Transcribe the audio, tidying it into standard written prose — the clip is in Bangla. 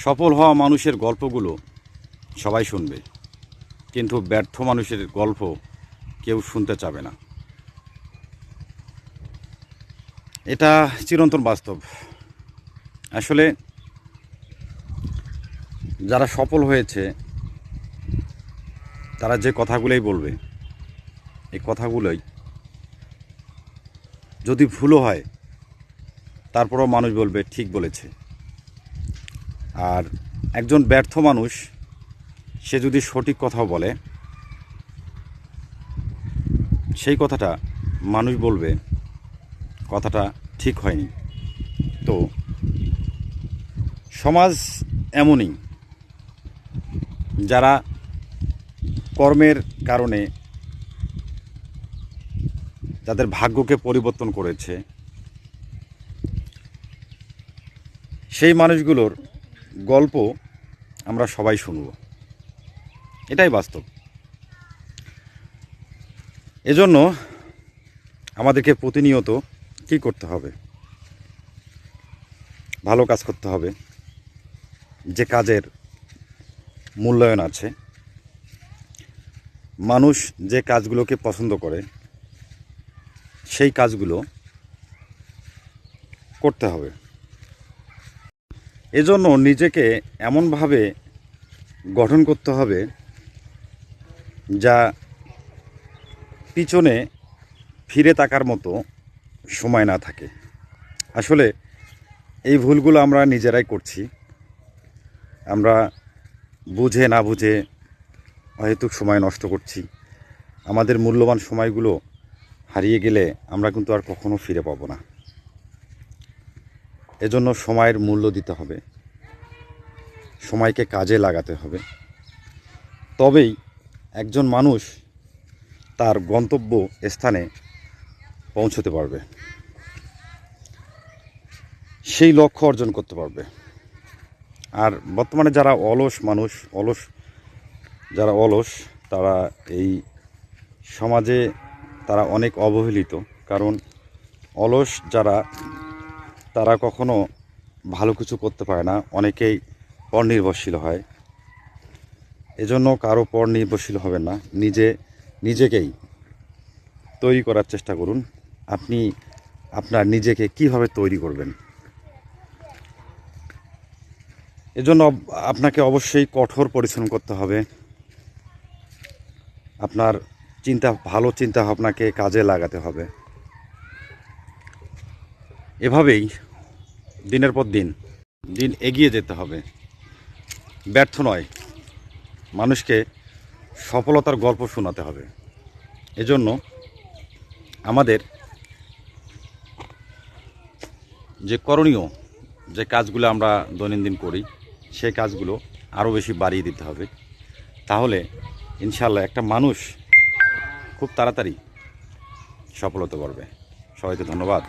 সফল হওয়া মানুষের গল্পগুলো সবাই শুনবে, কিন্তু ব্যর্থ মানুষের গল্প কেউ শুনতে চাবে না। এটা চিরন্তন বাস্তব। আসলে যারা সফল হয়েছে তারা যে কথাগুলোই বলবে, এই কথাগুলোই যদি ভুলও হয় তারপরেও মানুষ বলবে ঠিক বলেছে। আর একজন ব্যর্থ মানুষ সে যদি সঠিক কথাও বলে, সেই কথাটা মানুষ বলবে কথাটা ঠিক হয়নি। তো সমাজ এমনই, যারা কর্মের কারণে যাদের ভাগ্যকে পরিবর্তন করেছে, সেই মানুষগুলোর গল্প আমরা সবাই শুনব। এটাই বাস্তব। এজন্য আমাদেরকে প্রতিনিয়ত কী করতে হবে? ভালো কাজ করতে হবে, যে কাজের মূল্যায়ন আছে। মানুষ যে কাজগুলোকে পছন্দ করে সেই কাজগুলো করতে হবে। এজন্য নিজেকে এমনভাবে গঠন করতে হবে যা পিছনে ফিরে তাকার মতো সময় না থাকে। আসলে এই ভুলগুলো আমরা নিজেরাই করছি। আমরা বুঝে না বুঝে অহেতুক সময় নষ্ট করছি। আমাদের মূল্যবান সময়গুলো হারিয়ে গেলে আমরা কিন্তু আর কখনো ফিরে পাবো না। এজন্য সময়ের মূল্য দিতে হবে, সময়কে কাজে লাগাতে হবে। তবেই একজন মানুষ তার গন্তব্য স্থানে পৌঁছতে পারবে, সেই লক্ষ্য অর্জন করতে পারবে। আর বর্তমানে যারা যারা অলস তারা এই সমাজে তারা অনেক অবহেলিত। কারণ অলস যারা, তারা কখনো ভালো কিছু করতে পারে না, অনেকেই পরনির্ভরশীল হয়। এজন্য কারো পর নির্ভরশীল হবেন না, নিজেকেই তৈরি করার চেষ্টা করুন। আপনি আপনার নিজেকে কিভাবে তৈরি করবেন, এজন্য আপনাকে অবশ্যই কঠোর পরিশ্রম করতে হবে। আপনার ভালো চিন্তা ভাবনাকে কাজে লাগাতে হবে। এভাবেই দিনের পর দিন এগিয়ে যেতে হবে। ব্যর্থ নয়, মানুষকে সফলতার গল্প শোনাতে হবে। এজন্য আমাদের যে করণীয়, যে কাজগুলো আমরা দৈনন্দিন করি, সেই কাজগুলো আরও বেশি বাড়িয়ে দিতে হবে। তাহলে ইনশাআল্লাহ একটা মানুষ খুব তাড়াতাড়ি সফল হতে পারবে। সবাইকে ধন্যবাদ।